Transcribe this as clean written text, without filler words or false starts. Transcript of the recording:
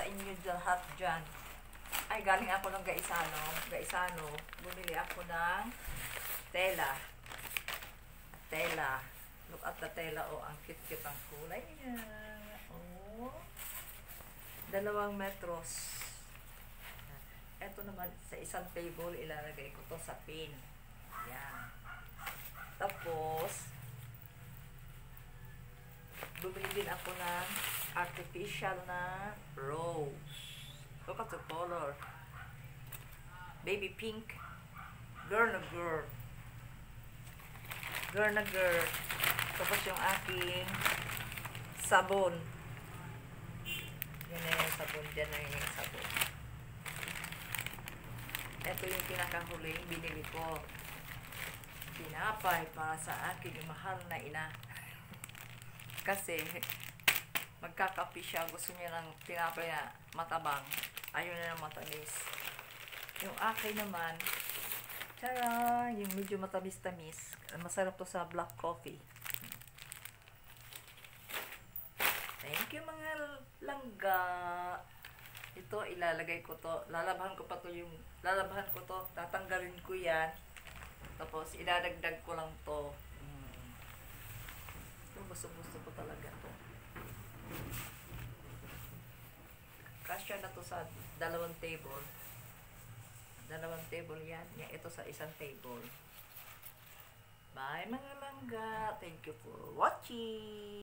sa inyo lahat dyan. Ay, galing ako ng Gaisano. Bumili ako ng tela. Look at the tela. Oh, ang cute-cute ang kulay niya. Oh. 2 metros. Ito naman, sa isang table, ilalagay ko to sa pin. Yan. Tapos, bumili din ako ng artificial na rose. Look at the color. Baby pink. Girl na girl. Tapos yung aking sabon. Yan na yung sabon. Diyan na yung sabon. Ito yung pinakahuling binili ko. Tinapay para sa akin yung mahal na ina. Kasi magkakapi siya. Gusto niya ng tinapay na matabang. Ayaw na ng matamis. Yung akin naman, tara, yung medyo matamis-tamis. Masarap to sa black coffee. Thank you mga langga. Ito, ilalagay ko to. Lalabahan ko to. Tatanggalin ko yan. Tapos, idadagdag ko lang to. Ito, gusto ko talaga to. Kasya na to sa 2 table. 2 table yan. Ito sa isang table. Bye mga langga. Thank you for watching.